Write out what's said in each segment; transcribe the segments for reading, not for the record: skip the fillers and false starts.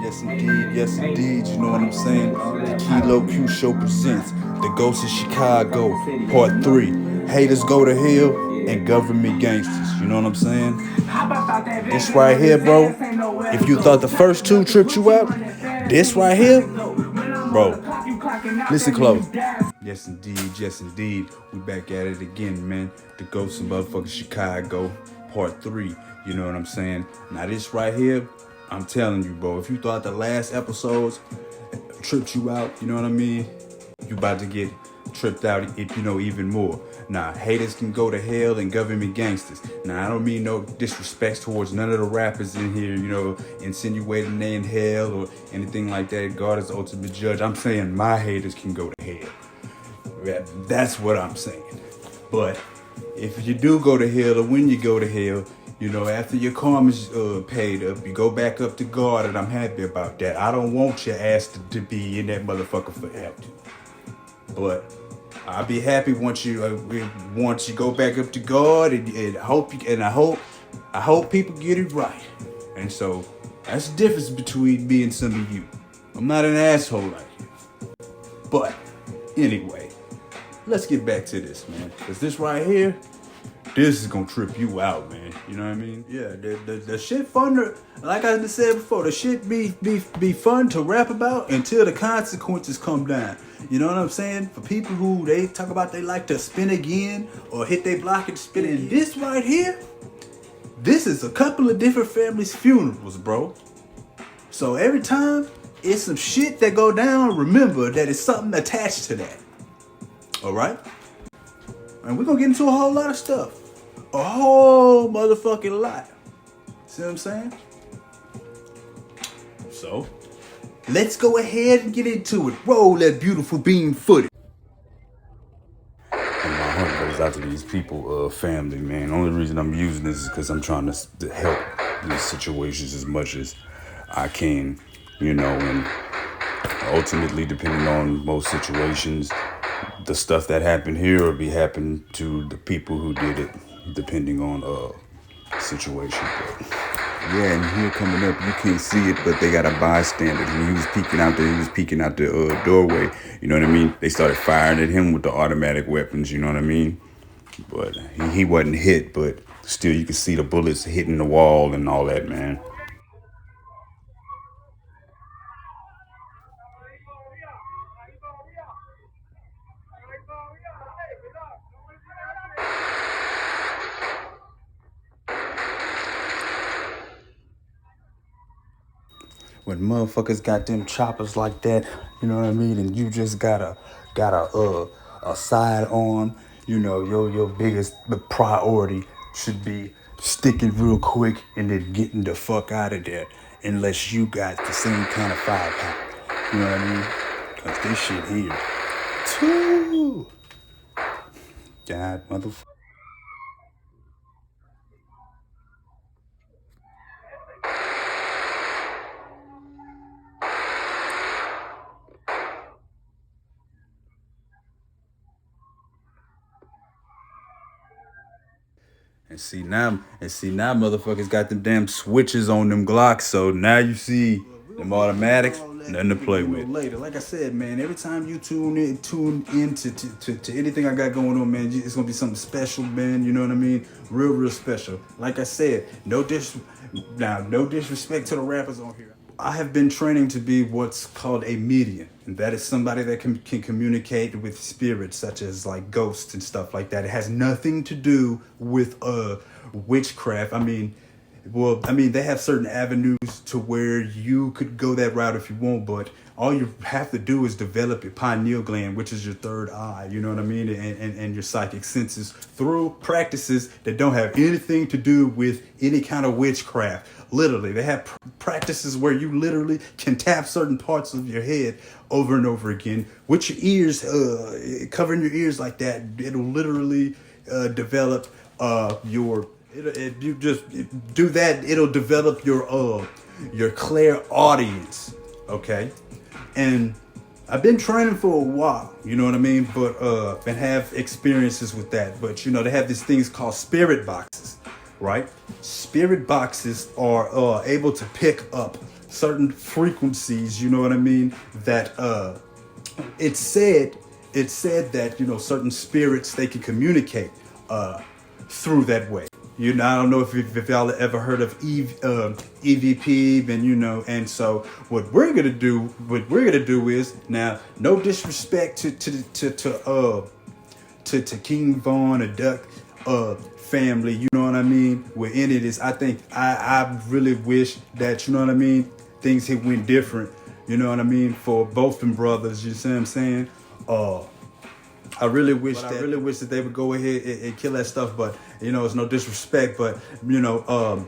Yes indeed, you know what I'm saying? The Kilo Q Show presents The Ghost of Chicago, Part 3. Haters go to hell and government gangsters, you know what I'm saying? This right here, bro, if you thought the first two tripped you out, this right here, bro, listen close. Yes indeed, we back at it again, man. The Ghost of motherfucking Chicago, Part 3, you know what I'm saying? Now this right here, I'm telling you, bro, if you thought the last episodes tripped you out, you know what I mean? You about to get tripped out, if you know, even more. Nah, haters can go to hell and government gangsters. Now, I don't mean no disrespect towards none of the rappers in here, you know, insinuating they in hell or anything like that. God is the ultimate judge. I'm saying my haters can go to hell. That's what I'm saying. But if you do go to hell, or when you go to hell, you know, after your karma's paid up, you go back up to God, and I'm happy about that. I don't want your ass to be in that motherfucker forever. But I'll be happy once you go back up to God, and I hope people get it right. And so that's the difference between me and some of you. I'm not an asshole like you. But anyway, let's get back to this, man. Because this right here, this is gonna trip you out, man. You know what I mean? Yeah, the shit fun to, like I said before, the shit be fun to rap about until the consequences come down. You know what I'm saying? For people who they talk about they like to spin again or hit their block and spin in. This right here, this is a couple of different families' funerals, bro. So every time it's some shit that go down, remember that it's something attached to that. All right? And we're gonna get into a whole lot of stuff. A whole motherfucking lot. See what I'm saying? So, let's go ahead and get into it. Roll that beautiful beam footage. And my heart goes out to these people, family, man. The only reason I'm using this is because I'm trying to help these situations as much as I can, you know, and ultimately, depending on most situations, the stuff that happened here will be happening to the people who did it, depending on situation. But yeah, and here coming up, you can't see it, but they got a bystander. When he was peeking out the doorway. You know what I mean? They started firing at him with the automatic weapons. You know what I mean? But he wasn't hit, but still, you can see the bullets hitting the wall and all that, man. When motherfuckers got them choppers like that, you know what I mean, and you just got a sidearm, you know, your biggest priority should be sticking real quick and then getting the fuck out of there, unless you got the same kind of firepower. You know what I mean? Cause this shit here, too. God, motherfucker. And see now, motherfuckers got them damn switches on them Glocks. So now you see them automatics, nothing to play with. Later, like I said, man, every time you tune in to anything I got going on, man, it's gonna be something special, man. You know what I mean? Real special. Like I said, no disrespect to the rappers on here. I have been training to be what's called a medium, and that is somebody that can communicate with spirits, such as like ghosts and stuff like that. It has nothing to do with witchcraft. I mean, they have certain avenues to where you could go that route if you want, but all you have to do is develop your pineal gland, which is your third eye, you know what I mean, and your psychic senses through practices that don't have anything to do with any kind of witchcraft. Literally, they have practices where you literally can tap certain parts of your head over and over again with your ears, covering your ears like that. It'll literally develop you just do that, it'll develop your clairaudience, okay? And I've been training for a while, you know what I mean? But and have experiences with that. But you know, they have these things called spirit boxes, right? Spirit boxes are able to pick up certain frequencies, you know what I mean, that it said that, you know, certain spirits, they can communicate through that way. You know, I don't know if y'all ever heard of EVP, and you know, and so what we're gonna do is, now, no disrespect to King Von or Duck family, you know what I mean? We're in it is, I think I really wish that, you know what I mean, things had went different, you know what I mean, for both them brothers, you see what I'm saying? I really wish that they would go ahead and kill that stuff, but you know, it's no disrespect, but you know,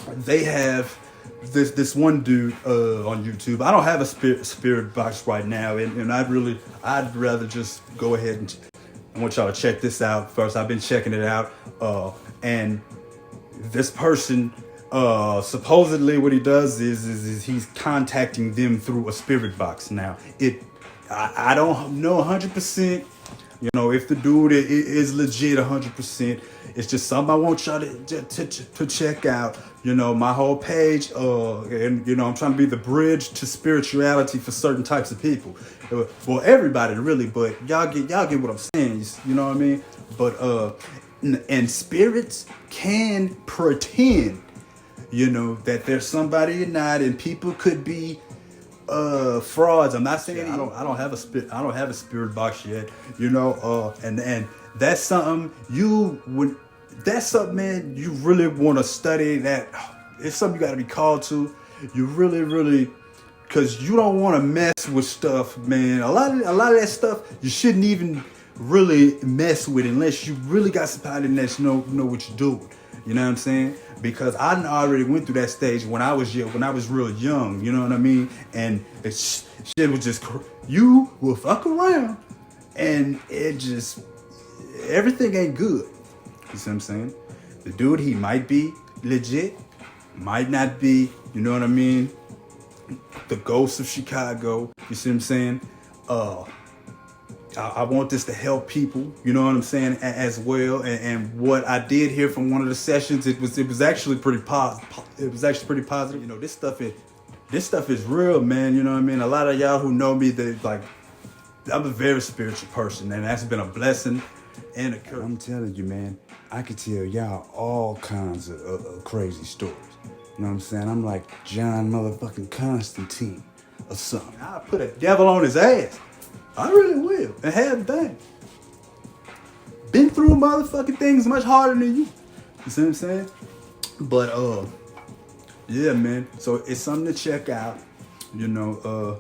they have this one dude on YouTube. I don't have a spirit box right now, and I'd rather just go ahead and I want y'all to check this out first. I've been checking it out, and this person, supposedly what he does is he's contacting them through a spirit box. Now, I don't know 100%, you know, if the dude is legit 100%. It's just something I want y'all to check out. You know, my whole page, and you know, I'm trying to be the bridge to spirituality for certain types of people. Well, everybody really, but y'all get what I'm saying. You know what I mean? But and spirits can pretend, you know, that there's somebody you're not, and people could be frauds. I'm not saying I don't have a spirit box yet, you know, and that's something man, you really want to study. That it's something you got to be called to. You really, because you don't want to mess with stuff, man. A lot of that stuff you shouldn't even really mess with unless you really got somebody that know what you're doing. You know what I'm saying? Because I already went through that stage when I was real young. You know what I mean? And shit was just, you will fuck around, and it just, everything ain't good. You see what I'm saying? The dude, he might be legit, might not be. You know what I mean? The ghost of Chicago. You see what I'm saying? I want this to help people, you know what I'm saying, as well. And what I did hear from one of the sessions, it was actually pretty positive. It was actually pretty positive. You know, this stuff is real, man. You know what I mean? A lot of y'all who know me, I'm a very spiritual person, and that's been a blessing and a curse. I'm telling you, man, I could tell y'all all kinds of crazy stories. You know what I'm saying? I'm like John motherfucking Constantine or something. I'll put a devil on his ass. I really will, and have done. Been through motherfucking things much harder than you. You see what I'm saying? But yeah, man. So it's something to check out. You know,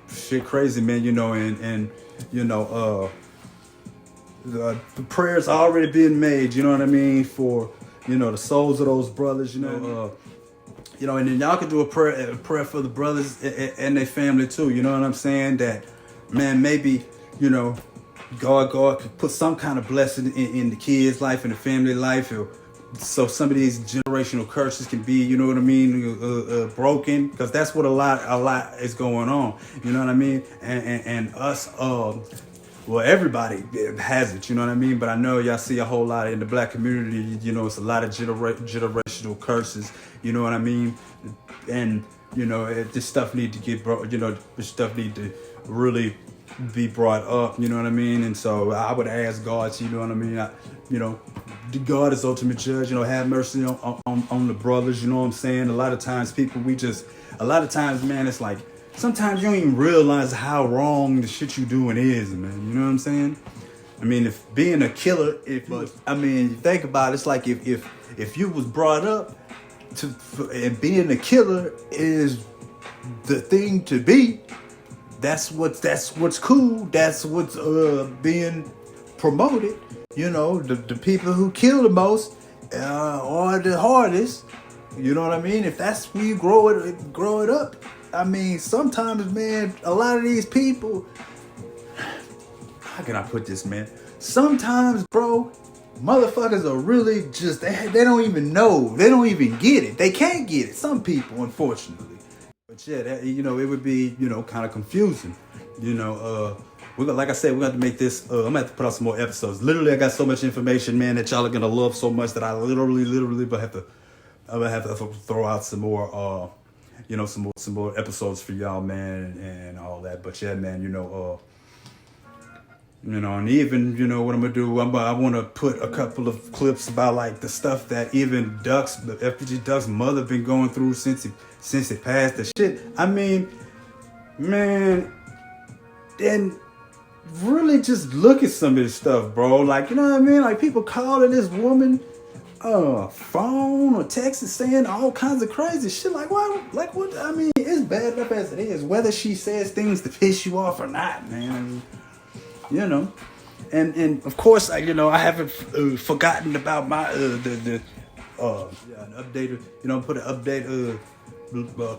shit crazy, man. You know, and you know, the prayers already being made. You know what I mean, for, you know, the souls of those brothers. You know. You know, and then y'all can do a prayer for the brothers and their family too. You know what I'm saying? That, man, maybe, you know, God could put some kind of blessing in the kids' life and the family life, so some of these generational curses can be, you know what I mean, broken. Because that's what a lot is going on. You know what I mean? And us, well, everybody has it, you know what I mean? But I know y'all see a whole lot in the black community, you know, it's a lot of generational curses, you know what I mean? And, you know, this stuff need to get brought, you know, this stuff need to really be brought up, you know what I mean? And so I would ask God, you know what I mean? You know, God is ultimate judge, you know, have mercy on the brothers, you know what I'm saying? A lot of times, man, it's like, sometimes you don't even realize how wrong the shit you doing is, man. You know what I'm saying? I mean, if being a killer, think about it, it's like if you was brought up and being a killer is the thing to be, that's what's cool. That's what's being promoted. You know, the people who kill the most are the hardest. You know what I mean? If that's where you grow it up. I mean, sometimes, man, a lot of these people, how can I put this, man? Sometimes, bro, motherfuckers are really just, they don't even know. They don't even get it. They can't get it. Some people, unfortunately. But yeah, that, you know, it would be, you know, kind of confusing. You know, like I said, we're going to make this, I'm going to have to put out some more episodes. Literally, I got so much information, man, that y'all are going to love so much that I literally have to, I'm gonna have to throw out some more, you know, some more episodes for y'all, man, and all that. But yeah, man, you know, and even, you know, what I'm gonna do, I want to put a couple of clips about like the stuff that even FBG Duck's mother been going through since it passed. The shit, I mean, man, and really just look at some of this stuff, bro. Like, you know what I mean? Like, people calling this woman phone or text saying all kinds of crazy shit. Like, what? Like, what? I mean, it's bad enough as it is, whether she says things to piss you off or not, man. I mean, you know, and of course, I haven't forgotten about my an updated, you know, put an update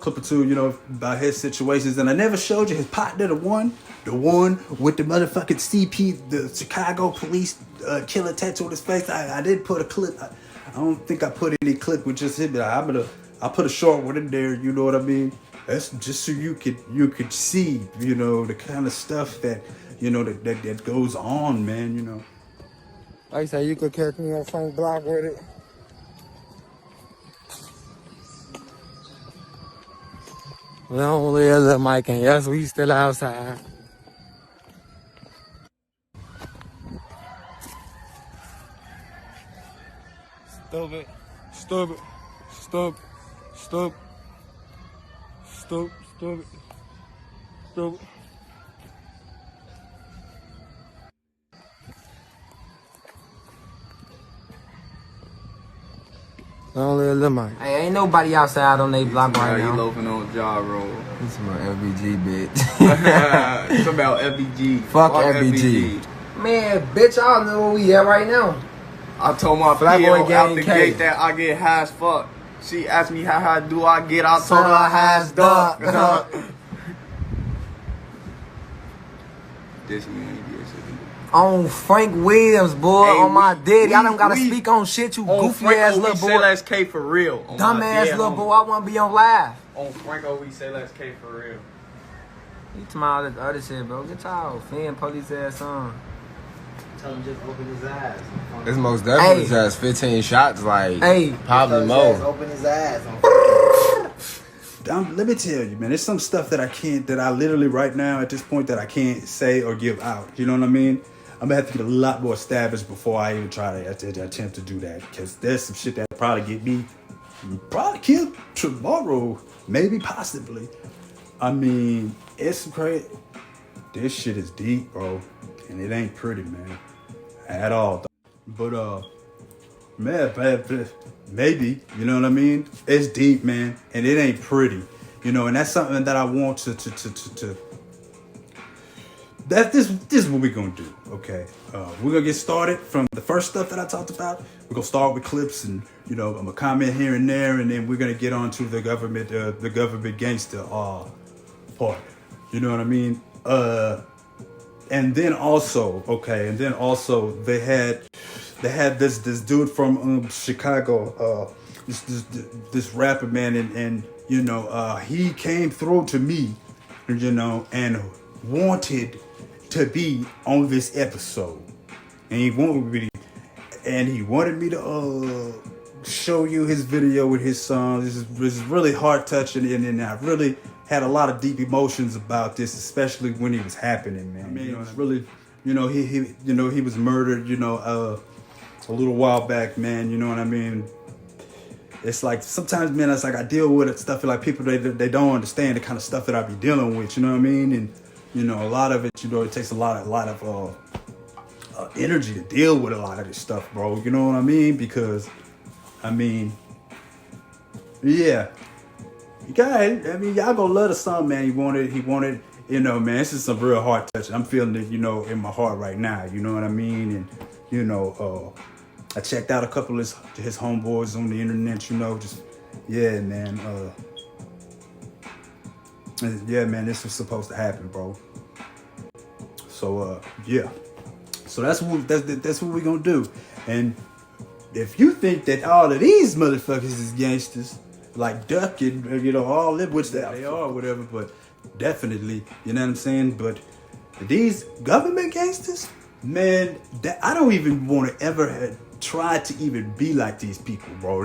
clip or two, you know, about his situations. And I never showed you his partner, the one with the motherfucking CP, the Chicago police killer tattoo on his face. I did put a clip. I don't think I put any clip with just him, but I put a short one in there. You know what I mean? That's just so you could see, you know, the kind of stuff that, you know, that goes on, man. You know. Like I say, you could catch me on Frank Block with it. We don't live the mic, and yes, we still outside. Stupid, stupid, stupid, stupid, stupid, stupid, stupid. Don't live the mic. Hey, ain't nobody outside on they block right now. You loafing on jaw roll. It's my FBG, bitch. It's about FBG. Fuck FBG. Man, bitch, I don't know where we at right now. I told my Flat boy PO out gang the K. gate that I get high as fuck. She asked me how do I get. I told her I has duck. This me ain't good shit. On Frank Williams, boy, Hey, on my daddy. I don't gotta we- speak on shit, you On goofy Franco, ass we little say boy. let's K for real. On Dumb my ass dead little homie. boy, I wanna be on live. On Franco, we say let's K for real. You talking all this other shit, bro. Get y'all fan police ass on. Tell him just open his eyes. It's most definitely Hey. just 15 shots, like, Hey. probably Tell his ass more. open his eyes. Let me tell you, man, there's some stuff that I literally right now at this point that I can't say or give out. You know what I mean? I'm gonna have to get a lot more established before I even try to attempt to do that, because there's some shit that probably get me probably killed tomorrow, maybe, possibly. I mean, it's crazy. This shit is deep, bro, and it ain't pretty, man, at all. But man, maybe, you know what I mean? It's deep, man, and it ain't pretty, you know, and that's something that I want to this is what we're gonna do, okay? We're gonna get started from the first stuff that I talked about. We're gonna start with clips, and, you know, I'm gonna comment here and there, and then we're gonna get on to the government gangster part. You know what I mean? And then also, they had this dude from Chicago, this rapper, man, and you know, he came through to me, you know, and wanted to be on this episode, and he wanted me to show you his video with his song. This is really heart touching, and I really had a lot of deep emotions about this, especially when it was happening, man. I mean, it was really, you know, he was murdered, you know, a little while back, man. You know what I mean? It's like sometimes, man, it's like I deal with stuff like people they don't understand the kind of stuff that I be dealing with. You know what I mean? And you know, a lot of it, you know, it takes a lot of energy to deal with a lot of this stuff, bro. You know what I mean? Because, I mean, yeah, y'all gonna love the song, man. He wanted, you know, man. This is some real heart touching. I'm feeling it, you know, in my heart right now. You know what I mean? And you know, I checked out a couple of his homeboys on the internet. You know, just yeah, man. Yeah, man, this was supposed to happen, bro. So, yeah. So that's what we're gonna do. And if you think that all of these motherfuckers is gangsters, like Duck and, you know, all of which they are, whatever, but definitely, you know what I'm saying? But these government gangsters, man, I don't even want to ever try to even be like these people, bro.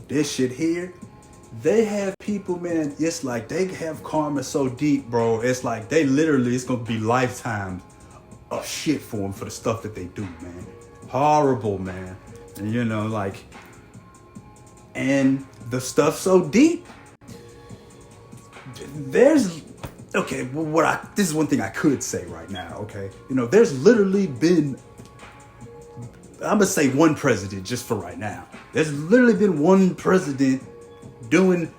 this shit here, they have people, man, it's like they have karma so deep, bro. It's like they literally, it's gonna be lifetimes of shit for them for the stuff that they do, man. Horrible, man. And you know, like, and the stuff so deep. There's, okay, well, this is one thing I could say right now, okay? You know, there's literally been, I'm gonna say one president just for right now. There's literally been one president doing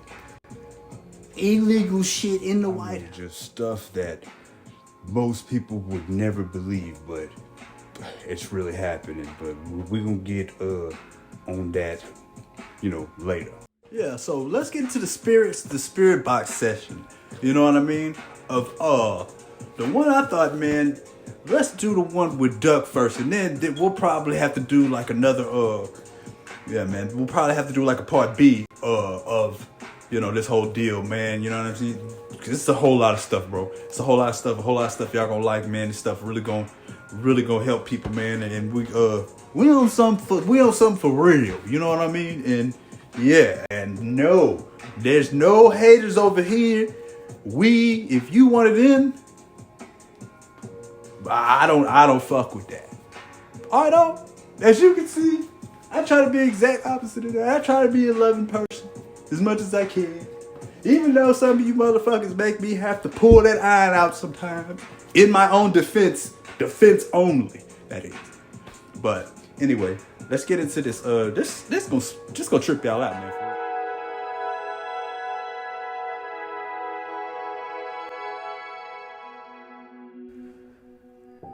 illegal shit in the White House. Just stuff that most people would never believe, but it's really happening. But we're gonna get on that, you know, later. Yeah, so let's get into the spirit box session. You know what I mean? Of the one I thought, man, let's do the one with Duck first, and then we'll probably have to do like another yeah, man, we'll probably have to do like a part B of, you know, this whole deal, man. You know what I'm saying? Cause it's a whole lot of stuff, bro. It's a whole lot of stuff y'all gonna like, man. This stuff really gonna help people, man. And we on something for real. You know what I mean? And yeah, and no, there's no haters over here. If you want it in, I don't fuck with that. I don't. As you can see, I try to be exact opposite of that. I try to be a loving person as much as I can. Even though some of you motherfuckers make me have to pull that iron out sometimes. In my own defense only, that is. But anyway, let's get into this. This gonna trip y'all out, man.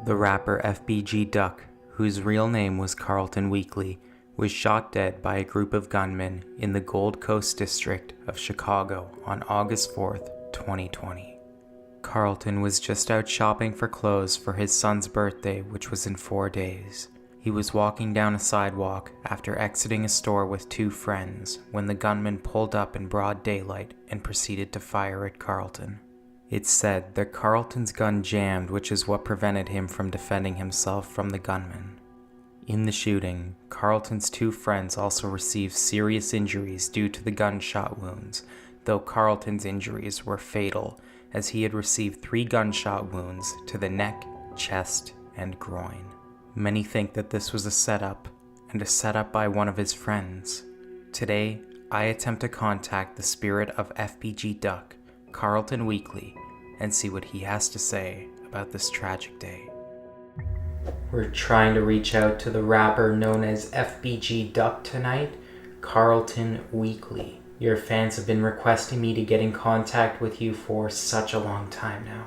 The rapper FBG Duck, whose real name was Carlton Weekly, was shot dead by a group of gunmen in the Gold Coast district of Chicago on August 4th, 2020. Carlton was just out shopping for clothes for his son's birthday, which was in 4 days. He was walking down a sidewalk after exiting a store with 2 friends when the gunman pulled up in broad daylight and proceeded to fire at Carlton. It's said that Carlton's gun jammed, which is what prevented him from defending himself from the gunman. In the shooting, Carlton's 2 friends also received serious injuries due to the gunshot wounds, though Carlton's injuries were fatal, as he had received 3 gunshot wounds to the neck, chest, and groin. Many think that this was a setup, and a setup by one of his friends. Today, I attempt to contact the spirit of FBG Duck, Carlton Weekly, and see what he has to say about this tragic day. We're trying to reach out to the rapper known as FBG Duck tonight, Carlton Weekly. Your fans have been requesting me to get in contact with you for such a long time now.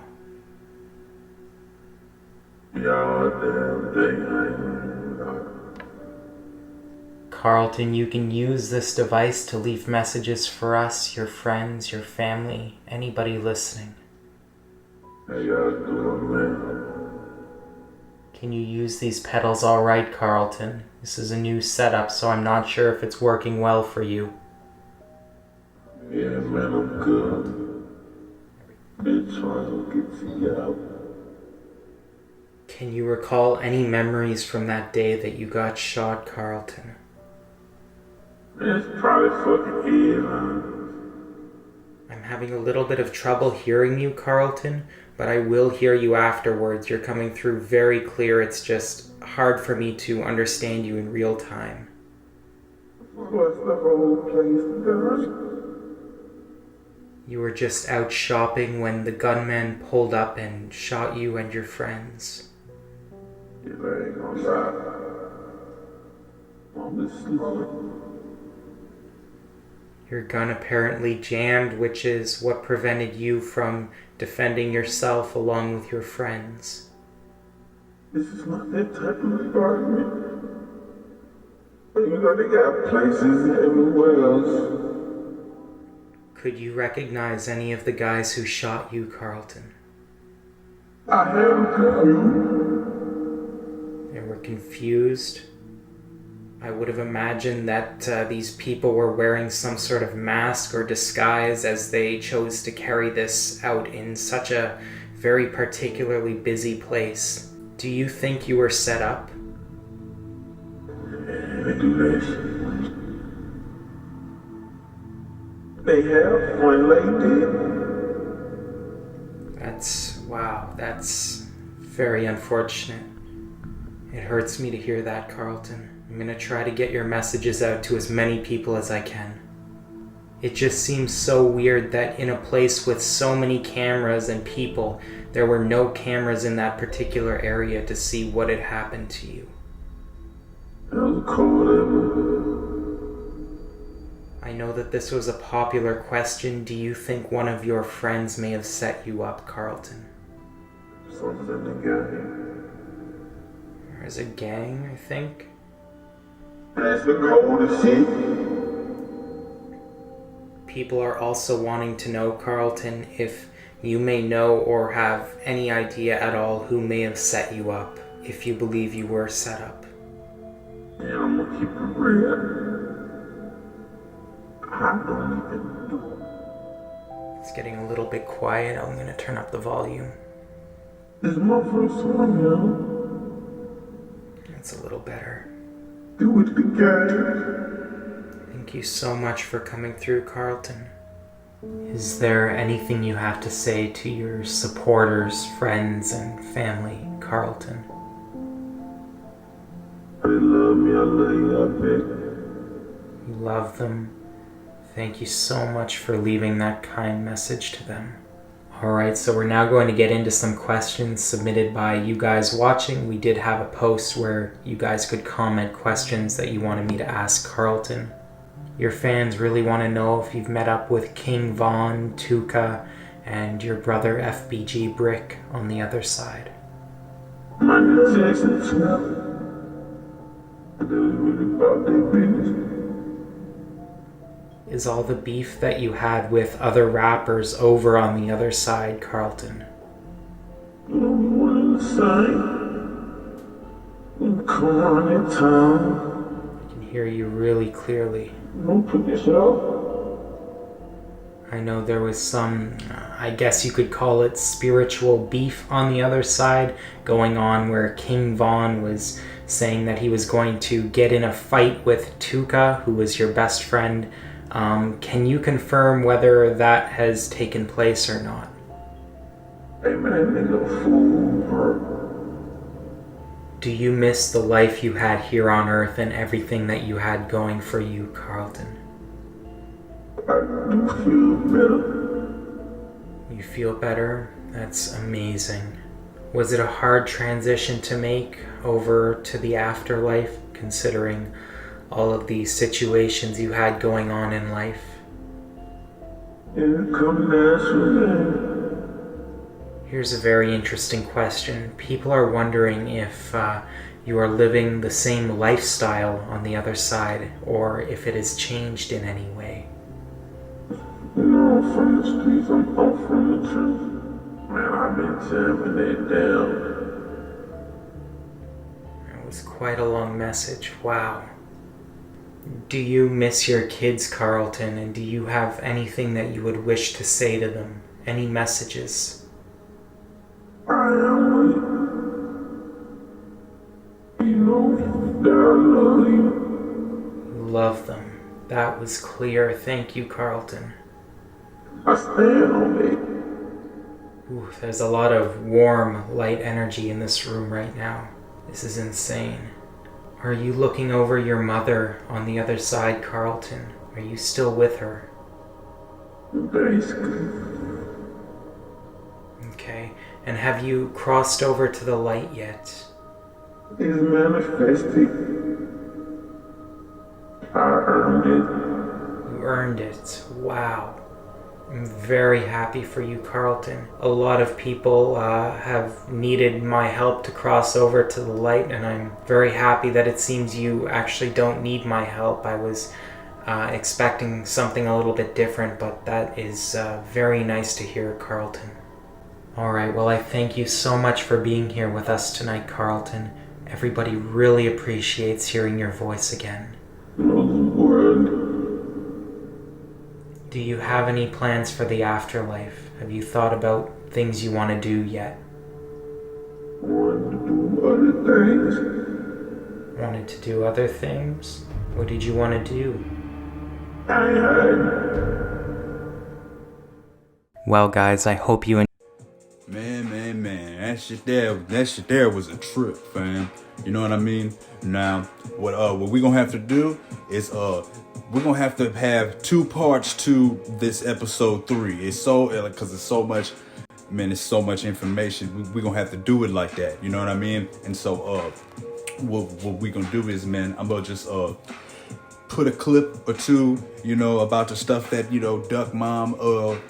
Carlton, you can use this device to leave messages for us, your friends, your family, anybody listening. How y'all doing, man? Can you use these pedals all right, Carlton? This is a new setup, so I'm not sure if it's working well for you. Yeah, man, I'm good. Been trying to get to y'all. Can you recall any memories from that day that you got shot, Carlton? Man, it's probably fucking head, man. I'm having a little bit of trouble hearing you, Carlton, but I will hear you afterwards. You're coming through very clear. It's just hard for me to understand you in real time. What's the whole place done? You were just out shopping when the gunman pulled up and shot you and your friends. You ain't gonna lie. I'm just sleeping. Your gun apparently jammed, which is what prevented you from defending yourself along with your friends. This is not that type of environment. You know, they got places everywhere else. Could you recognize any of the guys who shot you, Carlton? I am confused. They were confused. I would have imagined that these people were wearing some sort of mask or disguise as they chose to carry this out in such a very particularly busy place. Do you think you were set up? They do this. They have fun like that. Wow, that's very unfortunate. It hurts me to hear that, Carlton. I'm gonna try to get your messages out to as many people as I can. It just seems so weird that in a place with so many cameras and people, there were no cameras in that particular area to see what had happened to you. That was cold. I know that this was a popular question. Do you think one of your friends may have set you up, Carlton? Something in the gang. There's a gang, I think. That's the coldest shit. People are also wanting to know, Carlton, if you may know or have any idea at all who may have set you up, if you believe you were set up. Yeah, I'm gonna keep it real. I don't even know. It's getting a little bit quiet. I'm going to turn up the volume. This is my first time, yo. It's a little better. Do it again. Thank you so much for coming through, Carlton. Is there anything you have to say to your supporters, friends, and family, Carlton? They love me, I love you, I bet. You love them. Thank you so much for leaving that kind message to them. Alright, so we're now going to get into some questions submitted by you guys watching. We did have a post where you guys could comment questions that you wanted me to ask Carlton. Your fans really want to know if you've met up with King Von, Tuka, and your brother FBG Brick on the other side. Michael Jackson, too. They was really about their business. Is all the beef that you had with other rappers over on the other side, Carlton? One in the side. Come on in town. I can hear you really clearly. Don't put this out. I know there was some, I guess you could call it spiritual beef on the other side going on, where King Von was saying that he was going to get in a fight with Tuka, who was your best friend. Can you confirm whether that has taken place or not? Hey man, nigga, fool, bro. Do you miss the life you had here on Earth and everything that you had going for you, Carlton? I do feel better. You feel better? That's amazing. Was it a hard transition to make over to the afterlife, considering all of the situations you had going on in life? It come naturally. Here's a very interesting question. People are wondering if you are living the same lifestyle on the other side, or if it has changed in any way. You know, I'm from the streets, I'm from the truth. Man, I've been jamming it down. That was quite a long message. Wow. Do you miss your kids, Carlton, and do you have anything that you would wish to say to them? Any messages? I am with you know that I love you. You love them. That was clear. Thank you, Carlton. I stand on it. Ooh, there's a lot of warm, light energy in this room right now. This is insane. Are you looking over your mother on the other side, Carlton? Are you still with her? Basically. Okay. And have you crossed over to the light yet? It's manifested. I earned it. You earned it. Wow. I'm very happy for you, Carlton. A lot of people have needed my help to cross over to the light, and I'm very happy that it seems you actually don't need my help. I was expecting something a little bit different, but that is very nice to hear, Carlton. Alright, well, I thank you so much for being here with us tonight, Carlton. Everybody really appreciates hearing your voice again. Do you have any plans for the afterlife? Have you thought about things you want to do yet? Wanted to do other things. Wanted to do other things? What did you want to do? I had Well, guys, I hope you Man, that shit there was a trip, fam. You know what I mean? Now, what we gonna have to do is we're gonna have to have 2 parts to this episode 3. It's so because it's so much, man. It's so much information. We gonna have to do it like that. You know what I mean? And so what we gonna do is, man, I'm gonna just put a clip or 2, you know, about the stuff that, you know, Duck Mom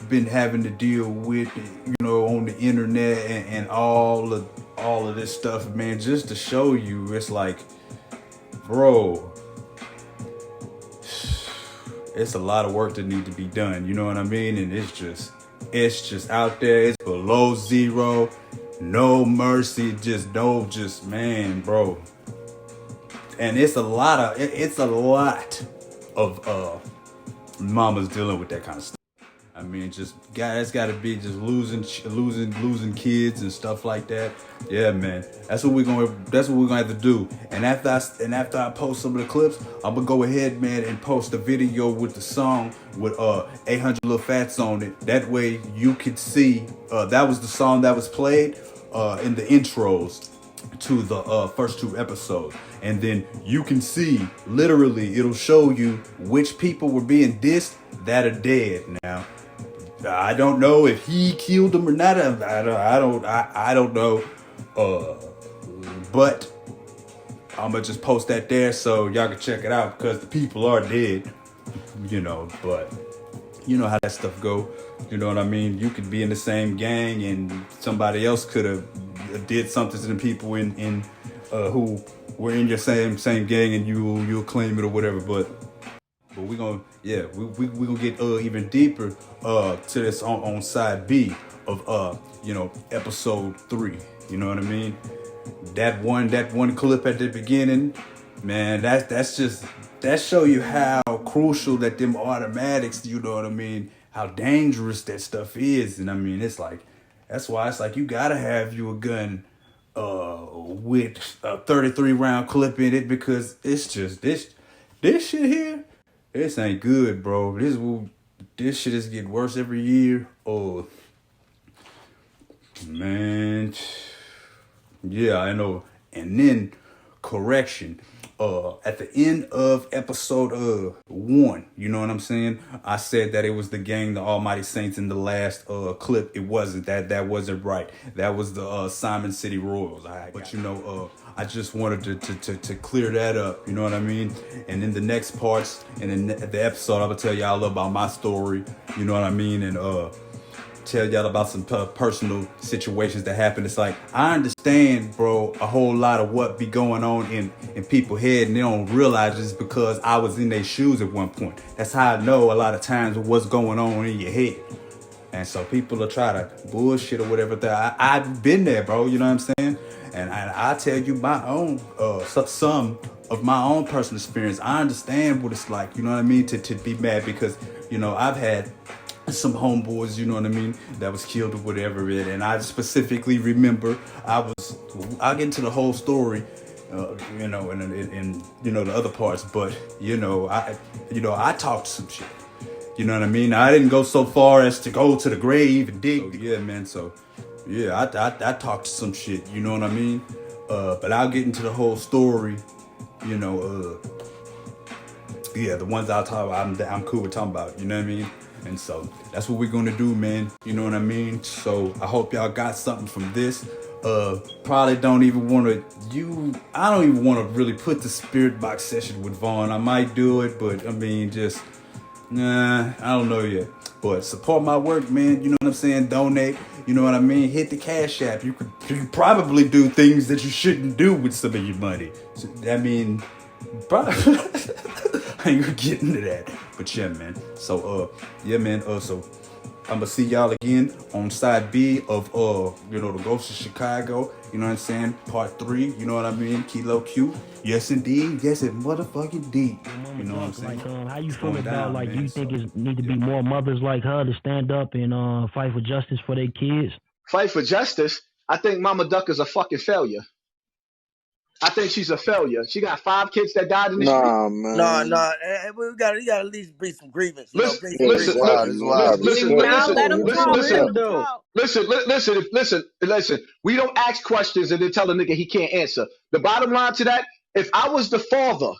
been having to deal with, you know, on the internet and all of this stuff, man, just to show you. It's like, bro, it's a lot of work that need to be done, you know what I mean? And it's just out there. It's below zero, no mercy, just man, bro. And it's a lot of mamas dealing with that kind of stuff. I mean, just guys got to be just losing kids and stuff like that. Yeah, man. That's what we're gonna have to do. And after I post some of the clips, I'm gonna go ahead, man, and post a video with the song with 800 Lil Fats on it. That way you could see that was the song that was played in the intros to the first 2 episodes. And then you can see, literally, it'll show you which people were being dissed that are dead. Now, I don't know if he killed them or not. I don't know. But I'm gonna just post that there so y'all can check it out, because the people are dead, you know. But you know how that stuff go. You know what I mean? You could be in the same gang and somebody else could have did something to the people in who were in your same gang, and you'll claim it or whatever. But we gonna we gonna get even deeper to this on side B of you know, episode 3. You know what I mean? That one clip at the beginning, man, that show you how crucial that them automatics, you know what I mean, how dangerous that stuff is. And I mean, it's like, that's why it's like you gotta have you a gun with a 33 round clip in it, because it's just this shit here, this ain't good, bro. This shit is getting worse every year. Oh man, yeah, I know. And then correction, at the end of episode 1, you know what I'm saying, I said that it was the gang, the Almighty Saints, in the last clip. It wasn't. That wasn't right. That was the Simon City Royals. But you know, I just wanted to clear that up, you know what I mean? And in the next parts, and in the episode, I'm gonna tell y'all about my story, you know what I mean? And tell y'all about some personal situations that happen. It's like, I understand, bro, a whole lot of what be going on in people's head, and they don't realize it's because I was in their shoes at one point. That's how I know a lot of times what's going on in your head. And so people will try to bullshit or whatever. I've been there, bro, you know what I'm saying? And I tell you my own, some of my own personal experience. I understand what it's like, you know what I mean, to be mad, because, you know, I've had some homeboys, you know what I mean, that was killed or whatever. And I specifically remember, I'll get into the whole story, you know, and you know, the other parts, but you know, I talked some shit, you know what I mean. I didn't go so far as to go to the grave and dig. So, yeah, man. So yeah, I talked some shit, you know what I mean. But I'll get into the whole story, you know. Yeah, the ones I'll talk about, I'm cool with talking about, you know what I mean. And so that's what we're gonna do, man. You know what I mean? So I hope y'all got something from this. Probably don't even want to, I don't even want to really put the spirit box session with Vaughn. I might do it, but I mean, just, nah, I don't know yet. But support my work, man. You know what I'm saying? Donate. You know what I mean? Hit the Cash App. You could probably do things that you shouldn't do with some of your money. So, I mean, probably. I ain't gonna get into that. But yeah, man. So, yeah, man. So I'm gonna see y'all again on side B of, you know, the Ghost of Chicago. You know what I'm saying? Part 3. You know what I mean? Kilo Q. Yes, indeed. Yes, it motherfucking deed. You know what I'm saying? Like, how you feel about, like, do you think it need to be more mothers like her to stand up and fight for justice for their kids? Fight for justice? I think Mama Duck is a fucking failure. I think she's a failure. She got 5 kids that died in the street. Nah, man. No, we gotta at least bring some grievance. You know, Listen, bring Yeah, some it's listen, grievance. wild. listen, It's listen, wild. It's listen, fucked Now up. let listen, him It's listen, talk. fucked Let listen, up. him though. talk. listen. We don't ask questions and then tell a nigga he can't answer. The bottom line to that, if I was the father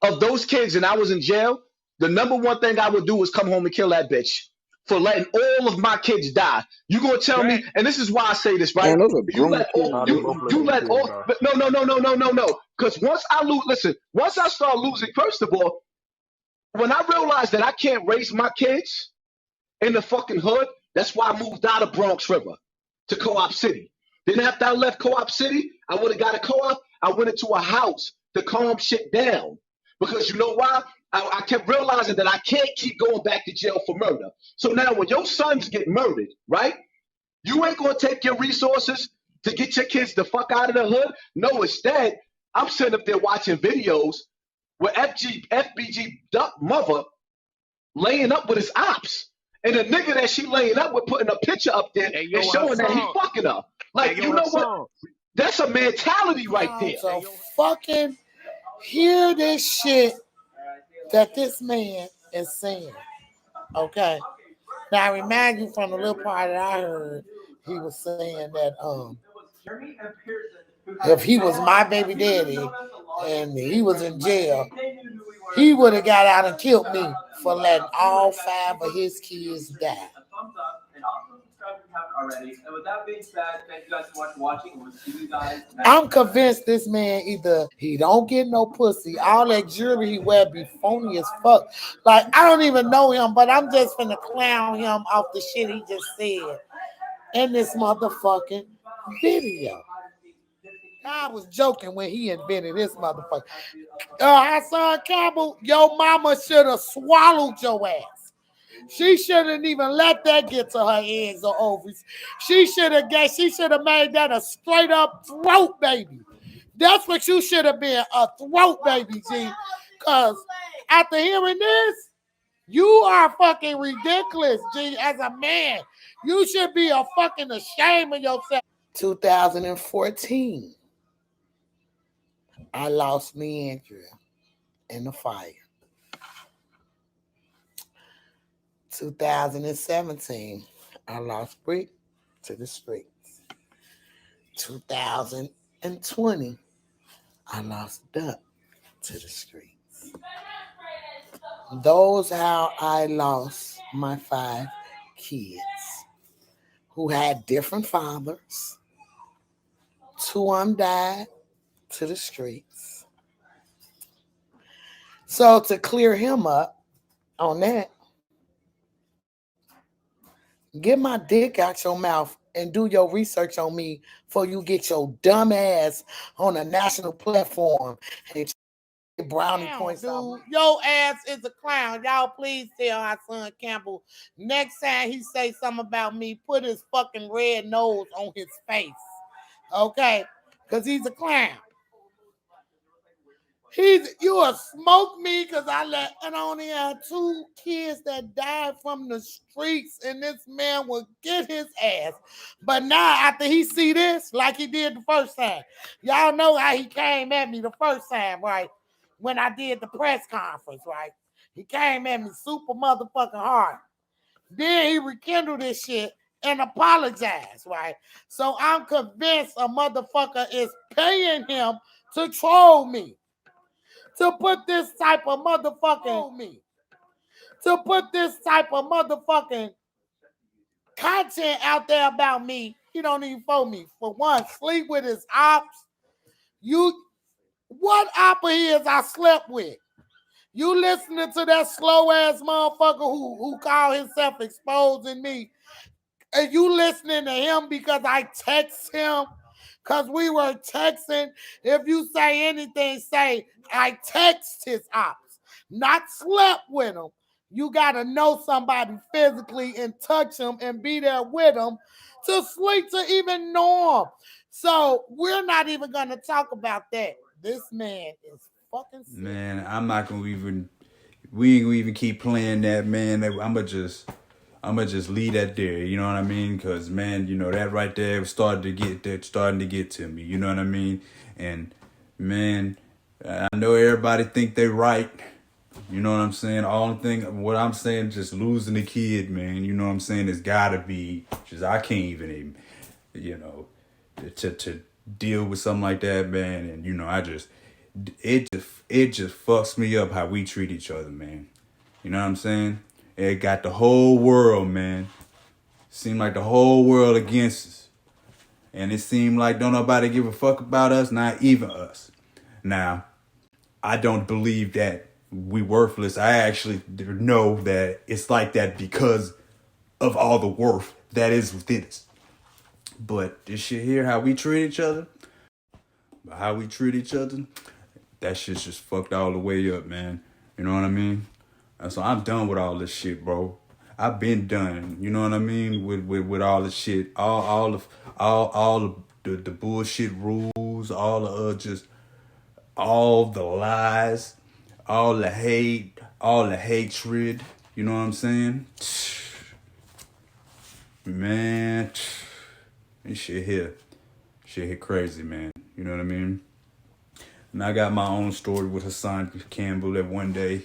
of those kids and I was in jail, the number one thing I would do is come home and kill that bitch for letting all of my kids die. You gonna tell me, and this is why I say this, right? Man, those are You grown let kids. all Nah, they you both you living let kids, all bro. no. Because once I start losing, first of all, when I realized that I can't raise my kids in the fucking hood, that's why I moved out of Bronx River to Co-op City. Then after I left Co-op City, I would have got a co-op. I went into a house to calm shit down. Because you know why? I kept realizing that I can't keep going back to jail for murder. So now when your sons get murdered, right? You ain't gonna take your resources to get your kids the fuck out of the hood. No, instead, I'm sitting up there watching videos where FBG Duck mother laying up with his ops. And the nigga that she laying up with putting a picture up there and showing that he fucking her. Like, you know what? That's a mentality right there. So fucking hear this shit that this man is saying. Okay. Now I remind you from the little part that I heard, he was saying that if he was my baby daddy and he was in jail, he would have got out and killed me for letting all 5 of his kids die. I'm convinced this man either he don't get no pussy, all that jewelry he wear be phony as fuck. Like, I don't even know him, but I'm just finna clown him off the shit he just said in this motherfucking video. I was joking when he invented this motherfucker. Hassan Campbell, your mama should have swallowed your ass. She shouldn't even let that get to her eggs or ovaries. She should have made that a straight up throat baby. That's what you should have been, a throat baby, G. Because after hearing this, you are fucking ridiculous, G, as a man. You should be a fucking ashamed of yourself. 2014, I lost Leandria in the fire. 2017, I lost Brick to the streets. 2020, I lost Duck to the streets. Those how I lost my 5 kids who had different fathers. 2 of them died to the streets. So to clear him up on that, get my dick out your mouth and do your research on me before you get your dumb ass on a national platform and brownie points. Dude, your ass is a clown. Y'all please tell our son Campbell next time he say something about me, put his fucking red nose on his face. Okay? Because he's a clown. You will smoke me because I only had 2 kids that died from the streets, and this man will get his ass. But now after he see this, like he did the first time, y'all know how he came at me the first time, right? When I did the press conference, right? He came at me super motherfucking hard. Then he rekindled this shit and apologized, right? So I'm convinced a motherfucker is paying him to troll me. To put this type of motherfucking content out there about me. He don't even phone me. For one, sleep with his ops. What op of his I slept with? You listening to that slow ass motherfucker who call himself exposing me? And you listening to him because I text him? Because we were texting. If you say anything, say I text his ops, not slept with him. You got to know somebody physically and touch him and be there with him to sleep, to even know him. So we're not even going to talk about that. This man is fucking sick. Man, I'm not going to even, we ain't going to even keep playing that, man. I'ma just leave that there, you know what I mean? Cause man, you know, that right there was starting to get to me, you know what I mean? And man, I know everybody think they right. You know what I'm saying? What I'm saying, just losing the kid, man, you know what I'm saying? It's gotta be, just I can't even, you know, to deal with something like that, man. And you know, it just fucks me up how we treat each other, man. You know what I'm saying? It got the whole world, man. Seemed like the whole world against us. And it seemed like don't nobody give a fuck about us, not even us. Now, I don't believe that we worthless. I actually know that it's like that because of all the worth that is within us. But this shit here, how we treat each other, that shit's just fucked all the way up, man. You know what I mean? So I'm done with all this shit, bro. I've been done. You know what I mean? With all the shit, all the bullshit rules, all the lies, all the hate, all the hatred. You know what I'm saying? Man, this shit here crazy, man. You know what I mean? And I got my own story with Hassan Campbell that one day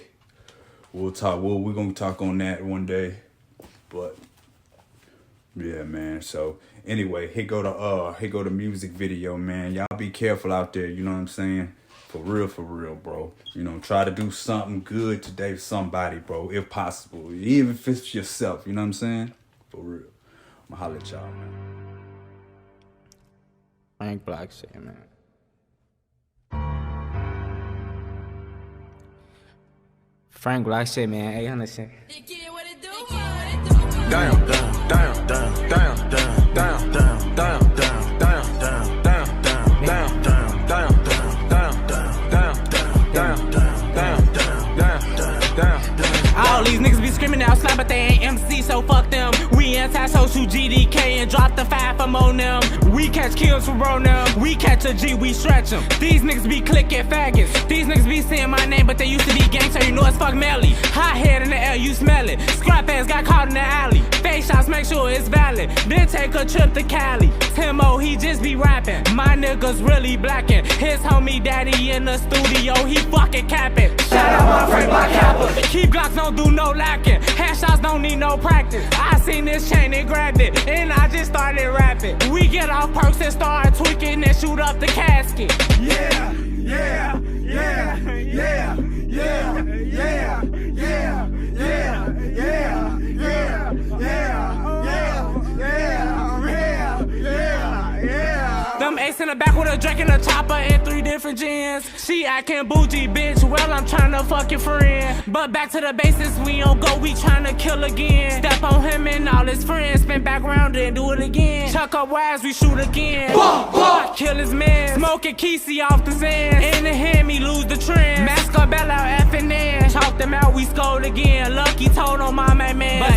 we're gonna talk on that one day. But yeah, man. So anyway, here go the music video, man. Y'all be careful out there, you know what I'm saying? For real, bro. You know, try to do something good today for somebody, bro, if possible. Even if it's yourself, you know what I'm saying? For real. I'ma holler at y'all, man. Frank Black shit, man. Frank Black shit, man. 800 shit. Damn, damn, damn, damn, damn, damn, damn, damn, damn, damn, damn, damn, damn, damn, damn, damn, all these niggas be screaming outside, but they ain't MC, so fuck them. We anti-social GDK and drop the 5 from on them. We catch kills from on them. We catch a G, we stretch them. These niggas be clicking faggots. These niggas be saying my name, but they used to be gangster, you know it's fuck Melly. Hot head in the air, you smell it. Scrap ass got caught in the alley. Face shots, make sure it's valid. Then take a trip to Cali. Timo, he just be rapping. My niggas really blacking. His homie daddy in the studio, he fucking capping. Shout out my friend Black Kappa. Keep Glocks, don't do no lacking. Headshots don't need no practice. I seen this chain and grabbed it, and I just started rapping. We get off perks and start tweaking and shoot up the casket. yeah, yeah, yeah, yeah, yeah, yeah, yeah, yeah, yeah, yeah, Them ace in the back with a drink and a chopper and 3 different gins. She acting bougie, bitch. Well, I'm tryna fuck your friend. But back to the basics, we don't go, we tryna kill again. Step on him and all his friends. Spin back round and do it again. Chuck up wires, we shoot again. Kill his man. Smoking Kesey off the Zans. In the hand, me lose the trend. Mask up, Bell out, F and N. Chalk them out, we scored again. Lucky told on my man. But